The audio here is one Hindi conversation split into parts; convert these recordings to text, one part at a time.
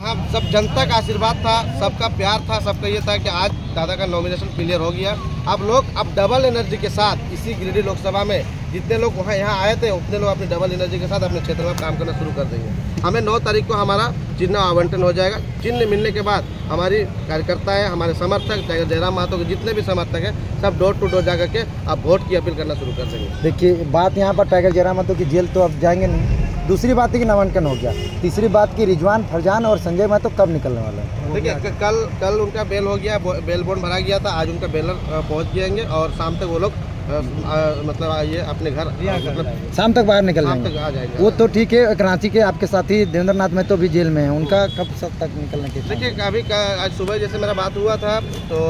यहाँ सब जनता का आशीर्वाद था, सबका प्यार था, सबका ये था कि आज दादा का नॉमिनेशन क्लियर हो गया। अब लोग डबल एनर्जी के साथ इसी गिरिडीह लोकसभा में जितने लोग वहाँ यहाँ आए थे उतने लोग अपनी डबल एनर्जी के साथ अपने क्षेत्र में काम करना शुरू कर देंगे। हमें 9 तारीख को हमारा चिन्ह आवंटन हो जाएगा। चिन्ह मिलने के बाद हमारी कार्यकर्ता है, हमारे समर्थक, टाइगर जयराम महतो के जितने भी समर्थक हैं सब डोर टू डोर जाकर के अब वोट की अपील करना शुरू कर देंगे। देखिए, बात यहाँ पर टाइगर जयराम महतो की जेल तो अब जाएंगे नहीं। दूसरी बात है कि नामांकन हो गया। तीसरी बात की रिजवान फरजान और संजय महतो कब निकलने वाला है? देखिए, कल उनका बेल हो गया, बेल बॉन्ड भरा गया था। आज उनका बेलर पहुंच जाएंगे और शाम तक वो लोग मतलब ये अपने घर मतलब शाम तक बाहर निकल जाएंगे। आ जाएंगे। वो तो ठीक है। कराची के आपके साथी देवेंद्र नाथ महतो भी जेल में है, उनका कब तक निकलने की? देखिए, अभी आज सुबह जैसे मेरा बात हुआ था तो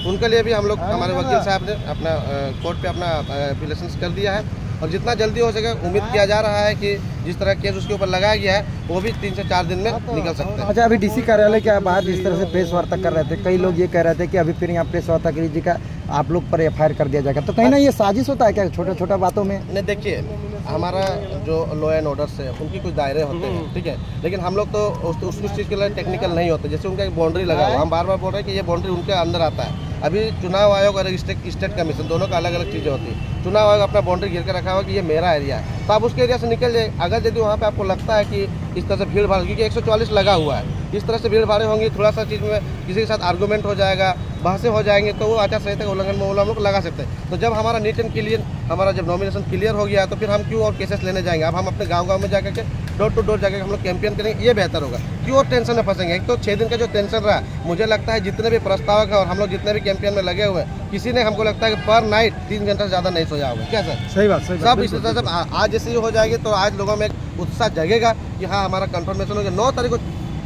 उनके लिए भी हम लोग हमारे वकील साहब ने अपना कोर्ट पे अपना एप्लीकेशन कर दिया है और जितना जल्दी हो सके उम्मीद किया जा रहा है कि जिस तरह केस उसके ऊपर लगाया गया है वो भी 3 से 4 दिन में निकल सकते हैं। अच्छा, अभी डीसी कार्यालय के बाहर जिस तरह से प्रेस वार्ता कर रहे थे, कई लोग ये कह रहे थे कि अभी फिर यहाँ प्रेस वार्ता कीजिए का आप लोग पर FIR कर दिया जाएगा, तो कहीं ना ये साजिश होता है क्या छोटे बातों में? नहीं, देखिए, हमारा जो लॉ एंड ऑर्डर से उनकी कुछ दायरे होते हैं, ठीक है, लेकिन हम लोग तो उस चीज़ के लिए टेक्निकल नहीं होते। जैसे उनका एक बाउंड्री लगा हुआ, हम बार बार बोल रहे हैं कि ये बाउंड्री उनके अंदर आता है। अभी चुनाव आयोग और स्टेट कमीशन दोनों का अलग अलग चीज़ें होती है। चुनाव आयोग अपना बाउंड्री घेर कर रखा हुआ कि ये मेरा एरिया है, तो आप उसके एरिया से निकल जाए। अगर यदि वहाँ पे आपको लगता है कि इस तरह से भीड़ भाड़, क्योंकि 144 लगा हुआ है, इस तरह से भीड़ भाड़े होंगी, थोड़ा सा चीज़ में किसी के साथ आर्गूमेंट हो जाएगा, बहसें हो जाएंगे, तो वो आचार संहिता के उल्लंघन में हम लोग लगा सकते हैं। तो जब हमारा नीट एंड क्लियर हमारा जब नॉमिनेशन क्लियर हो गया तो फिर हम क्यों और केसेस लेने जाएंगे? अब हम अपने गाँव में जाकर के डोर टू डोर जाकर हम लोग कैंपेन करेंगे, ये बेहतर होगा। क्यों और टेंशन में फंसेंगे? एक तो 6 दिन का जो टेंशन रहा, मुझे लगता है जितने भी प्रस्तावक है और हम लोग जितने भी कैंपेन में लगे हुए हैं, किसी ने हमको लगता है कि पर नाइट 3 घंटे से ज़्यादा नहीं सोया होगा। क्या सर? सही बात। सब इसी तरह से आज जैसे ही हो जाएगी तो आज लोगों में एक उत्साह जगेगा कि हाँ हमारा कंफर्मेशन हो गया। 9 तारीख को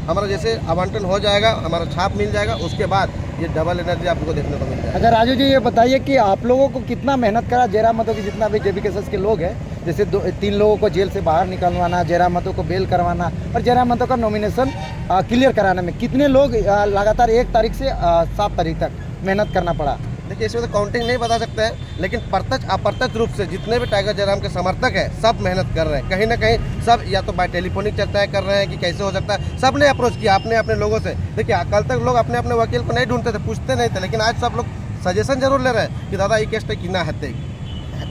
हमारा जैसे आवंटन हो जाएगा, हमारा छाप मिल जाएगा, उसके बाद ये डबल एनर्जी आपको देखने को मिल जाएगा। अच्छा राजू जी, ये बताइए कि आप लोगों को कितना मेहनत करा जयराम महतो के जितना भी JBKSS के लोग हैं, जैसे 3 लोगों को जेल से बाहर निकलवाना, जयराम महतो को बेल करवाना और जयराम महतो का नॉमिनेशन क्लियर कराने में कितने लोग लगातार 1 तारीख से 7 तारीख तक मेहनत करना पड़ा? देखिए, इसमें तो काउंटिंग नहीं बता सकते हैं, लेकिन प्रत्यक्ष अप्रत्यक्ष रूप से जितने भी टाइगर जयराम के समर्थक हैं सब मेहनत कर रहे हैं। कहीं ना कहीं सब या तो बाय टेलीफोनिक चर्चाएं कर रहे हैं कि कैसे हो सकता है। सब ने अप्रोच किया अपने लोगों से। देखिए, कल तक लोग अपने वकील को नहीं ढूंढते थे, पूछते नहीं थे, लेकिन आज सब लोग सजेशन जरूर ले रहे हैं कि दादा ये केस कितना हत्या,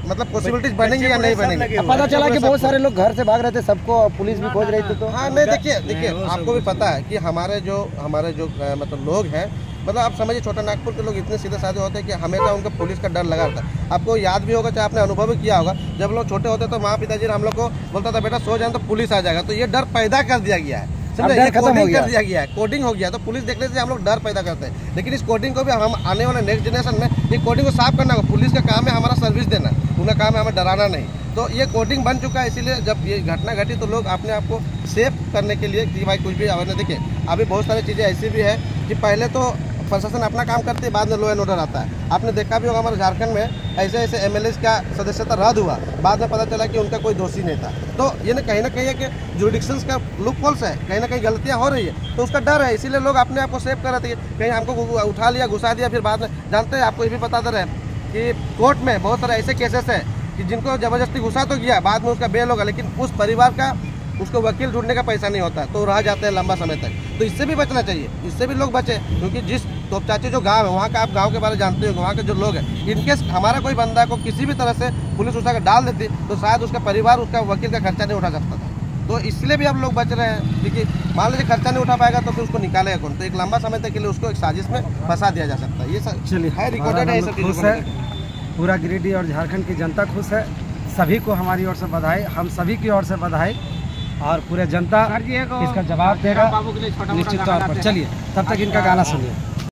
मतलब पॉसिबिलिटीज बनेंगी या नहीं बनेंगी। पता चला कि बहुत सारे लोग घर से भाग रहे थे, सबको पुलिस भी खोज रही थी। तो हाँ, नहीं, देखिए आपको भी पता है कि हमारे जो मतलब लोग हैं, मतलब आप समझिए छोटा नागपुर के लोग इतने सीधे साधे होते हैं कि हमेशा उनको पुलिस का डर लगा रहता है। आपको याद भी होगा, चाहे आपने अनुभव भी किया होगा, जब लोग छोटे होते तो माँ पिताजी हम लोग को बोलता था बेटा सो जाए तो पुलिस आ जाएगा। तो ये डर पैदा कर दिया गया है, कोडिंग कर दिया गया है, कोडिंग हो गया। तो पुलिस देखने से हम लोग डर पैदा करते हैं, लेकिन इस कोडिंग को भी हम आने वाले नेक्स्ट जनरेशन में ये कोडिंग को साफ करना होगा। पुलिस का काम है हमारा सर्विस देना, उनका काम है हमें डराना नहीं। तो ये कोडिंग बन चुका है, इसीलिए जब ये घटना घटी तो लोग अपने आप को सेफ करने के लिए कि भाई कुछ भी अवेयरनेस। देखिए, अभी बहुत सारी चीज़ें ऐसी भी है कि पहले तो प्रशासन अपना काम करते है, बाद में लॉ एंड ऑर्डर आता है। आपने देखा भी होगा हमारे झारखंड में ऐसे MLAs का सदस्यता रद्द हुआ, बाद में पता चला कि उनका कोई दोषी नहीं था। तो ये कहीं ना कहीं है कि जुरिडिक्शंस का लूप होल्स है, कहीं ना कहीं गलतियां हो रही है, तो उसका डर है, इसीलिए लोग अपने आप को सेव कर रहे थे। कहीं हमको उठा लिया, घुसा दिया, फिर बाद में जानते हैं, आपको ये भी पता दे रहे हैं कि कोर्ट में बहुत सारे ऐसे केसेस हैं कि जिनको ज़बरदस्ती घुसा तो गया, बाद में उसका बेल होगा, लेकिन उस परिवार का उसको वकील ढूंढने का पैसा नहीं होता, तो रह जाते हैं लंबा समय तक। तो इससे भी बचना चाहिए, इससे भी लोग बचे, क्योंकि जिस तोपचाची जो गांव है वहाँ का, आप गांव के बारे में जानते हो, वहाँ के जो लोग हैं, इनकेस हमारा कोई बंदा को किसी भी तरह से पुलिस उठा कर डाल देती तो शायद उसका परिवार उसका वकील का खर्चा नहीं उठा सकता था। तो इसलिए भी अब लोग बच रहे हैं, क्योंकि मान लीजिए खर्चा नहीं उठा पाएगा तो फिर उसको निकालेगा कौन? तो एक लंबा समय तक के लिए उसको एक साजिश में फंसा दिया जा सकता है। ये चलिए है रिकॉर्डेड है, सब खुश है, पूरा गिरिडीह और झारखंड की जनता खुश है। सभी को हमारी ओर से बधाई, हम सभी की ओर से बधाई, और पूरे जनता इसका जवाब देगा निश्चित तौर पर। चलिए, तब तक इनका गाना सुनिए।